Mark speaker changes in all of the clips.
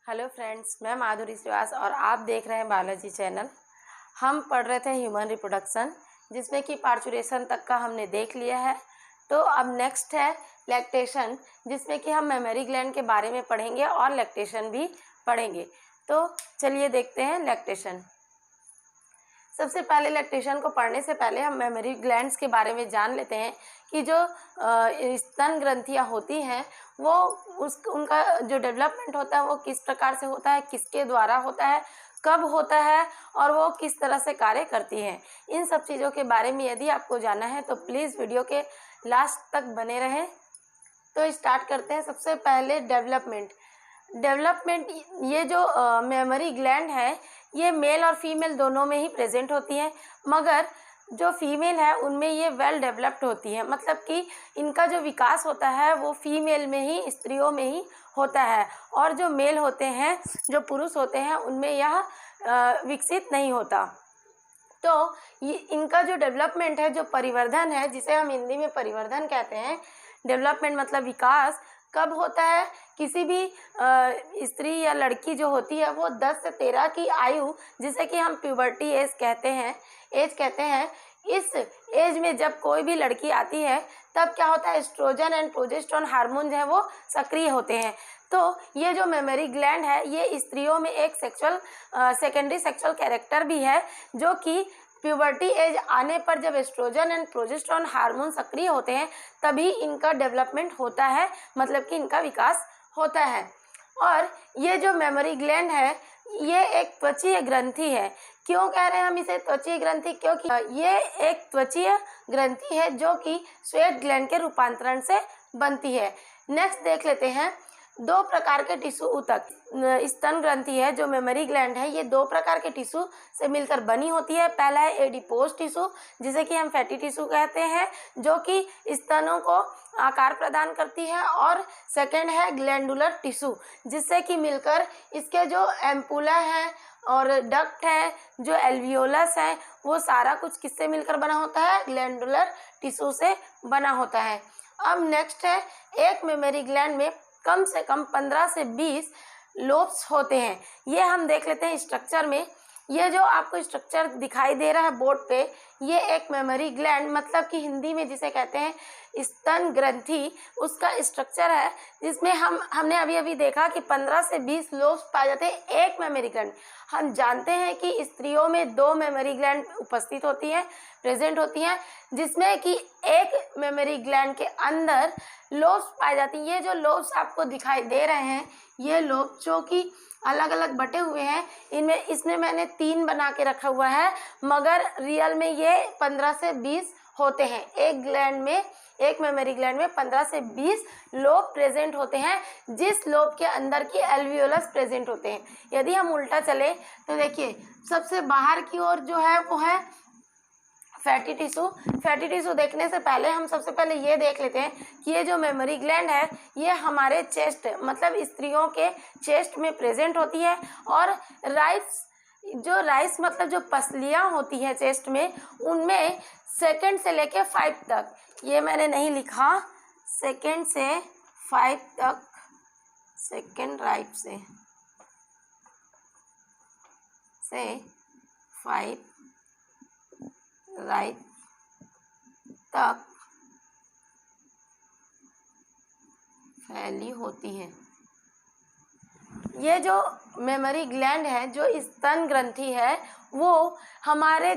Speaker 1: Hello friends, मैं माधुरी श्रीवास और आप देख रहे हैं बायोलॉजी चैनल। हम पढ़ रहे थे ह्यूमन रिप्रोडक्शन, जिसमें कि पार्चुरेशन तक का हमने देख लिया है। तो अब नेक्स्ट है लैक्टेशन, जिसमें कि हम मेमरी ग्लैंड के बारे में पढ़ेंगे और लैक्टेशन भी पढ़ेंगे। तो चलिए देखते हैं लैक्टेशन। सबसे पहले लैक्टेशन को पढ़ने से पहले हम मेमरी ग्लैंड्स के बारे में जान लेते हैं कि जो स्तन ग्रंथियां होती हैं वो उनका जो डेवलपमेंट होता है वो किस प्रकार से होता है, किसके द्वारा होता है, कब होता है और वो किस तरह से कार्य करती हैं। इन सब चीज़ों के बारे में यदि आपको जानना है तो प्लीज़ वीडियो के लास्ट तक बने रहें। तो स्टार्ट करते हैं। सबसे पहले डेवलपमेंट। ये जो मेमरी ग्लैंड है ये मेल और फीमेल दोनों में ही प्रेजेंट होती हैं, मगर जो फीमेल है उनमें ये वेल डेवलप्ड होती है, मतलब कि इनका जो विकास होता है वो फीमेल में ही, स्त्रियों में ही होता है, और जो मेल होते हैं, जो पुरुष होते हैं, उनमें यह विकसित नहीं होता। तो ये इनका जो डेवलपमेंट है, जो परिवर्धन है, जिसे हम हिंदी में परिवर्धन कहते हैं, डेवलपमेंट मतलब विकास, कब होता है? किसी भी स्त्री या लड़की जो होती है वो 10 से 13 की आयु, जिसे कि हम प्यूबर्टी एज कहते हैं, इस एज में जब कोई भी लड़की आती है तब क्या होता है, एस्ट्रोजन एंड प्रोजेस्टेरोन हार्मोन है वो सक्रिय होते हैं। तो ये जो मेमरी ग्लैंड है ये स्त्रियों में एक सेकेंडरी सेक्सुअल कैरेक्टर भी है, जो कि प्यूबर्टी एज आने पर जब एस्ट्रोजन एंड प्रोजेस्टेरोन हार्मोन सक्रिय होते हैं तभी इनका डेवलपमेंट होता है, मतलब कि इनका विकास होता है। और ये जो मेमरी ग्लैंड है ये एक त्वचीय ग्रंथि है। क्यों कह रहे हैं हम इसे त्वचीय ग्रंथि? क्योंकि ये एक त्वचीय ग्रंथि है जो कि स्वेट ग्लैंड के रूपांतरण से बनती है। नेक्स्ट देख लेते हैं। 2 प्रकार के टिश्यू ऊतक। स्तन ग्रंथि है जो मेमरी ग्लैंड है, ये 2 प्रकार के टिश्यू से मिलकर बनी होती है। पहला है एडिपोज टिश्यू, जिसे कि हम फैटी टिश्यू कहते हैं, जो कि स्तनों को आकार प्रदान करती है, और सेकंड है ग्लैंडुलर टिश्यू, जिससे कि मिलकर इसके जो एम्पुला है और डक्ट है, जो एल्वियोलस है, वो सारा कुछ किससे मिलकर बना होता है? ग्लैंडुलर टिश्यू से बना होता है। अब नेक्स्ट है, एक मेमरी ग्लैंड में कम से कम 15 से 20 लोब्स होते हैं। ये हम देख लेते हैं स्ट्रक्चर में। ये जो आपको स्ट्रक्चर दिखाई दे रहा है बोर्ड पे, ये एक मेमरी ग्लैंड, मतलब कि हिंदी में जिसे कहते हैं स्तन ग्रंथि, उसका स्ट्रक्चर है, जिसमें हमने अभी देखा कि 15 से 20 लोब्स पाए जाते हैं एक मेमरी ग्लैंड। हम जानते हैं कि स्त्रियों में 2 मेमरी ग्लैंड उपस्थित होती हैं, प्रेजेंट होती हैं, जिसमें कि एक मेमरी ग्लैंड के अंदर लोब्स पाई जाती हैं। ये जो लोब्स आपको दिखाई दे रहे हैं, ये लोब जो कि अलग अलग बटे हुए हैं, इसमें मैंने 3 बना के रखा हुआ है, मगर रियल में ये 15 से 20 होते हैं। एक मेमरी ग्लैंड में 15 से 20 लोब प्रेजेंट होते हैं, जिस लोब के अंदर की एल्वियोलस प्रेजेंट होते हैं। यदि हम उल्टा चले तो देखिए, सबसे बाहर की ओर जो है वो है फैटी टिश्यू देखने से पहले हम सबसे पहले ये देख लेते हैं कि ये जो मेमरी ग्लैंड है ये हमारे चेस्ट, मतलब स्त्रियों के चेस्ट में प्रेजेंट होती है। और राइस मतलब जो पसलियाँ होती हैं चेस्ट में, उनमें 2 से लेके 5 तक, ये मैंने नहीं लिखा, 2 से 5 तक, 2 राइट से 5 राइट तक फैली होती है। ये जो मेमरी ग्लैंड है, जो स्तन ग्रंथि है, वो हमारे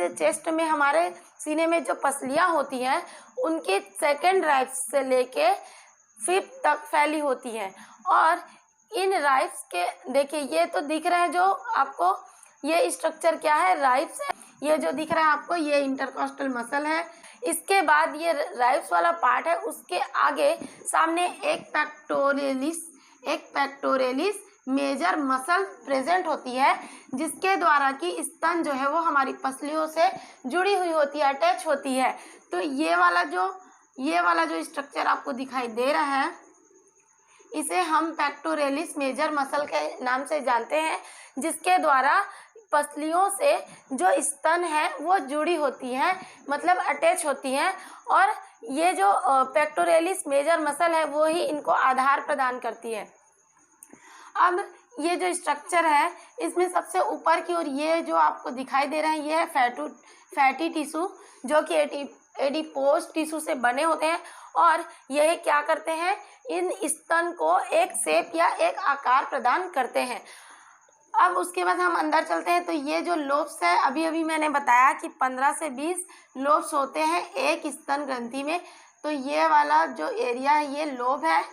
Speaker 1: चेस्ट में, हमारे सीने में जो पसलियाँ होती हैं उनके 2 राइब्स से लेके 5 तक फैली होती हैं। और इन राइब्स के देखिए, ये तो दिख रहा है जो आपको, ये स्ट्रक्चर क्या है? राइब्स है। ये जो दिख रहा है आपको, ये इंटरकॉस्टल मसल है। इसके बाद ये राइब्स वाला पार्ट है, उसके आगे सामने एक पेक्टोरेलिस मेजर मसल प्रेजेंट होती है, जिसके द्वारा कि स्तन जो है वो हमारी पसलियों से जुड़ी हुई होती है, अटैच होती है। तो ये वाला जो स्ट्रक्चर आपको दिखाई दे रहा है, इसे हम पेक्टोरेलिस मेजर मसल के नाम से जानते हैं, जिसके द्वारा पसलियों से जो स्तन है वो जुड़ी होती हैं, मतलब अटैच होती हैं। और ये जो पेक्टोरेलिस मेजर मसल है वो ही इनको आधार प्रदान करती है। अब ये जो स्ट्रक्चर है इसमें सबसे ऊपर की ओर ये जो आपको दिखाई दे रहा है ये है फैटी टिश्यू, जो कि एडिपोज टिश्यू से बने होते हैं और यह क्या करते हैं, इन स्तन को एक शेप या एक आकार प्रदान करते हैं। अब उसके बाद हम अंदर चलते हैं तो ये जो लोब्स है, अभी मैंने बताया कि 15 से 20 लोब्स होते हैं एक स्तन ग्रंथि में। तो ये वाला जो एरिया है ये लोब है,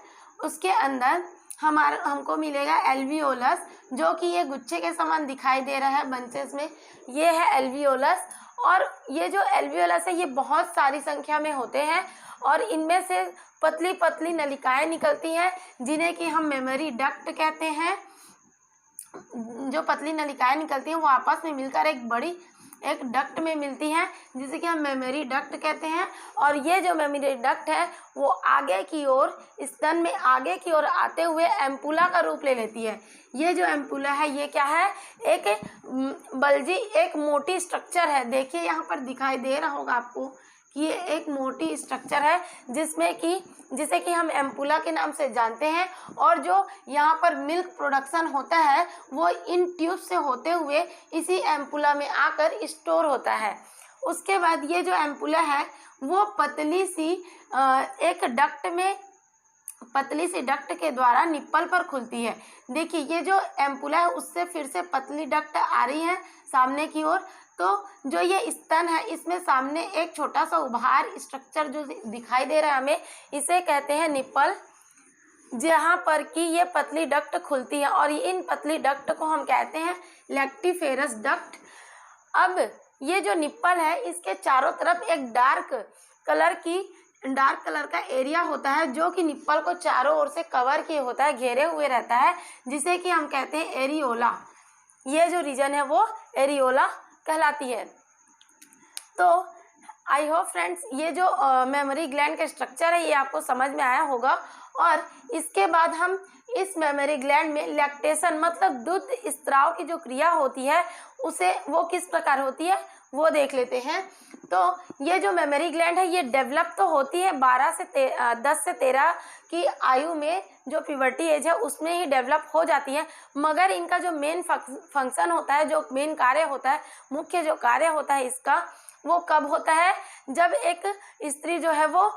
Speaker 1: उसके अंदर हमको मिलेगा एल्वियोलस, जो कि ये गुच्छे के समान दिखाई दे रहा है बंचेस में, ये है एल्वियोलस। और ये जो एल्वियोलस है ये बहुत सारी संख्या में होते हैं और इनमें से पतली पतली नलिकाएं निकलती हैं जिन्हें कि हम मेमोरी डक्ट कहते हैं। जो पतली नलिकाएं निकलती हैं वो आपस में मिलकर एक डक्ट में मिलती हैं जिसे कि हम मेमोरी डक्ट कहते हैं। और ये जो मेमोरी डक्ट है वो आगे की ओर स्तन में आगे की ओर आते हुए एम्पुला का रूप ले लेती है। ये जो एम्पुला है ये क्या है, एक बल्जी एक मोटी स्ट्रक्चर है। देखिए यहाँ पर दिखाई दे रहा होगा आपको कि ये एक मोटी स्ट्रक्चर है जिसे कि हम एम्पुला के नाम से जानते हैं। और जो यहाँ पर मिल्क प्रोडक्शन होता है वो इन ट्यूब से होते हुए इसी एम्पुला में आकर स्टोर होता है। उसके बाद ये जो एम्पुला है वो पतली सी डक्ट के द्वारा निप्पल पर खुलती है। देखिए ये जो एम्पुला है उससे फिर से पतली डक्ट आ रही है सामने की ओर। तो जो ये स्तन है इसमें सामने एक छोटा सा उभार स्ट्रक्चर जो दिखाई दे रहा है हमें, इसे कहते हैं निप्पल, जहाँ पर कि ये पतली डक्ट खुलती है और इन पतली डक्ट को हम कहते हैं लैक्टिफेरस डक्ट। अब ये जो निप्पल है इसके चारों तरफ एक डार्क कलर का एरिया होता है जो कि निप्पल को चारों ओर से कवर किए होता है, घेरे हुए रहता है, जिसे कि हम कहते हैं एरियोला। ये जो रीजन है वो एरियोला कहलाती है। तो आई होप फ्रेंड्स ये जो मेमोरी ग्लैंड का स्ट्रक्चर है ये आपको समझ में आया होगा। और इसके बाद हम इस मेमोरी ग्लैंड में लैक्टेशन मतलब दूध स्त्राव की जो क्रिया होती है वो किस प्रकार होती है वो देख लेते हैं। तो ये जो मेमोरी ग्लैंड है ये डेवलप तो होती है 10 से 13 की आयु में, जो प्यूबर्टी एज है उसमें ही डेवलप हो जाती है। मगर इनका जो मेन फंक्शन होता है, जो मेन कार्य होता है, मुख्य जो कार्य होता है इसका, वो कब होता है, जब एक स्त्री जो है वो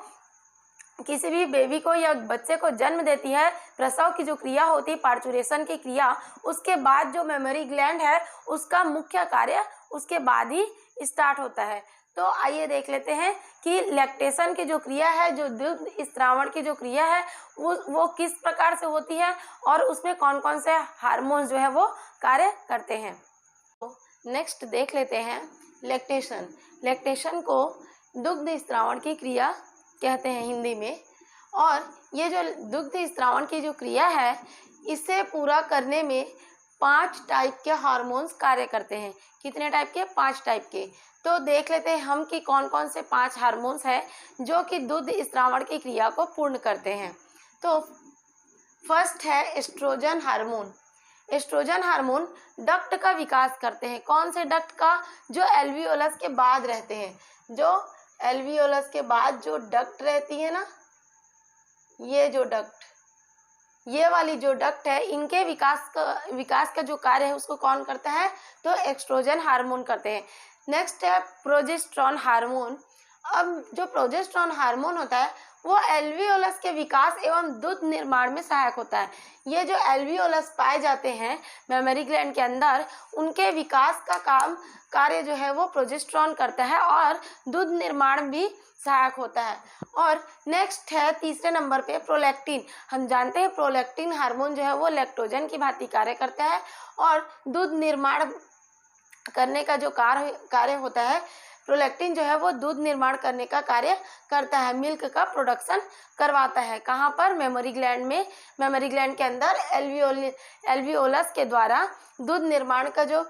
Speaker 1: किसी भी बेबी को या बच्चे को जन्म देती है, प्रसव की जो क्रिया होती है, पार्चुरेशन की क्रिया, उसके बाद जो मेमोरी ग्लैंड है उसका मुख्य कार्य उसके बाद ही स्टार्ट होता है। तो आइए देख लेते हैं कि लैक्टेशन की जो क्रिया है, जो दूध स्त्रावण की जो क्रिया है वो किस प्रकार से होती है और उसमें कौन कौन से हार्मोन्स जो है वो कार्य करते हैं। तो नेक्स्ट देख लेते हैं लैक्टेशन। लैक्टेशन को दुग्ध स्त्रावण की क्रिया कहते हैं हिंदी में। और ये जो दुग्ध स्त्रावण की जो क्रिया है इसे पूरा करने में 5 टाइप के हार्मोन्स कार्य करते हैं। कितने टाइप के? 5 टाइप के। तो देख लेते हैं हम कि कौन कौन से 5 हार्मोन्स हैं जो कि दूध स्त्रावण की क्रिया को पूर्ण करते हैं। तो फर्स्ट है estrogen hormone. Estrogen hormone duct का विकास करते हैं। कौन से डक्ट का? जो एल्वियोलस के बाद रहते हैं। जो एल्वियोलस के बाद जो डक्ट रहती है ना, ये जो डक्ट, ये वाली जो डक्ट है, इनके विकास का जो कार्य है उसको कौन करता है? तो एस्ट्रोजन हार्मोन करते हैं। नेक्स्ट है प्रोजेस्टेरॉन हार्मोन। अब जो प्रोजेस्टेरॉन हार्मोन होता है वो एल्वियोलस के विकास एवं दूध निर्माण में सहायक होता है। ये जो एल्वियोलस पाए जाते हैं मेमोरी ग्लैंड के अंदर, उनके विकास का कार्य जो है वो प्रोजेस्टेरॉन करता है और दूध निर्माण भी सहायक होता है। और नेक्स्ट है तीसरे नंबर पे प्रोलैक्टिन। हम जानते हैं प्रोलैक्टिन हार्मोन जो है वो लैक्टोजन की भांति कार्य करता है और दूध निर्माण करने का जो कार्य होता है, प्रोलैक्टिन जो है वो दूध निर्माण करने का कार्य करता है, मिल्क का प्रोडक्शन करवाता है। कहाँ पर? मेमोरी ग्लैंड में। मेमोरी ग्लैंड के अंदर एल्वियोलस के द्वारा दूध निर्माण का जो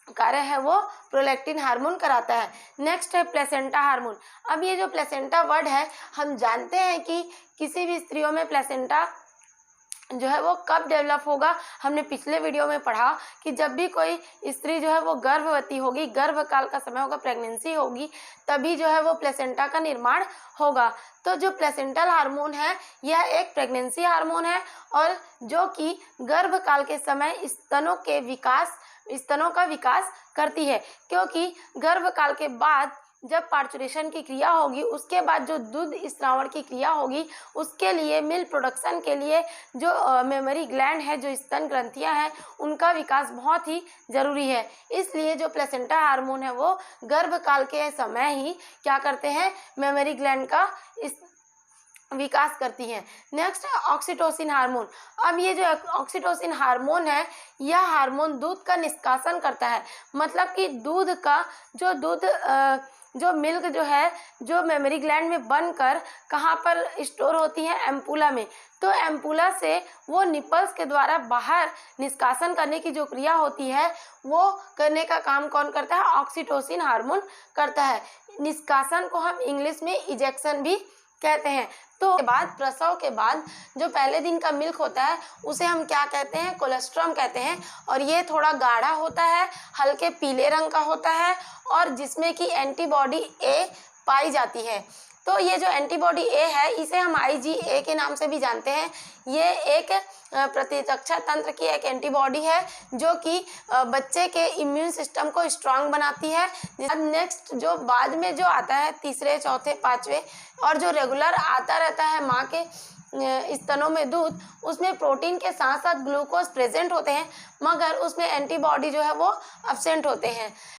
Speaker 1: कार्य है वो प्रोलैक्टिन हार्मोन कराता है। नेक्स्ट है प्लेसेंटा हार्मोन। अब ये जो प्लेसेंटा वर्ड है, हम जानते हैं कि किसी भी स्त्रियों में प्लेसेंटा जो है वो कब डेवलप होगा, हमने पिछले वीडियो में पढ़ा कि जब भी कोई स्त्री जो है वो गर्भवती होगी, गर्भकाल का समय होगा, प्रेगनेंसी होगी, तभी जो है वो प्लेसेंटा का निर्माण होगा। तो जो प्लेसेंटल हार्मोन है यह एक प्रेगनेंसी हार्मोन है और जो कि गर्भकाल के समय स्तनों का विकास करती है, क्योंकि गर्भकाल के बाद जब पार्चुरेशन की क्रिया होगी उसके बाद जो दूध स्रावण की क्रिया होगी उसके लिए मिल्क प्रोडक्शन के लिए जो मेमरी ग्लैंड है, जो स्तन ग्रंथियां हैं, उनका विकास बहुत ही ज़रूरी है। इसलिए जो प्लेसेंटा हार्मोन है वो गर्भकाल के समय ही क्या करते हैं, मेमरी ग्लैंड का विकास करती हैं। नेक्स्ट है ऑक्सीटोसिन हार्मोन। अब ये जो ऑक्सीटोसिन हार्मोन है यह हार्मोन दूध का निष्कासन करता है, मतलब कि जो मिल्क जो है जो मेमरी ग्लैंड में बनकर कहाँ पर स्टोर होती है, एम्पुला में। तो एम्पुला से वो निपल्स के द्वारा बाहर निष्कासन करने की जो क्रिया होती है वो करने का काम कौन करता है, ऑक्सीटोसिन हार्मोन करता है। निष्कासन को हम इंग्लिश में इजेक्शन भी कहते हैं। तो प्रसव के बाद जो पहले दिन का मिल्क होता है उसे हम क्या कहते हैं, कोलेस्ट्रम कहते हैं, और ये थोड़ा गाढ़ा होता है, हल्के पीले रंग का होता है और जिसमें कि एंटीबॉडी ए पाई जाती है। तो ये जो एंटीबॉडी ए है इसे हम IgA के नाम से भी जानते हैं। ये एक प्रतिरक्षा तंत्र की एक एंटीबॉडी है जो कि बच्चे के इम्यून सिस्टम को स्ट्रांग बनाती है। नेक्स्ट जो बाद में जो आता है तीसरे, चौथे, पांचवे और जो रेगुलर आता रहता है माँ के स्तनों में दूध, उसमें प्रोटीन के साथ साथ ग्लूकोज प्रेजेंट होते हैं, मगर उसमें एंटीबॉडी जो है वो अब्सेंट होते हैं।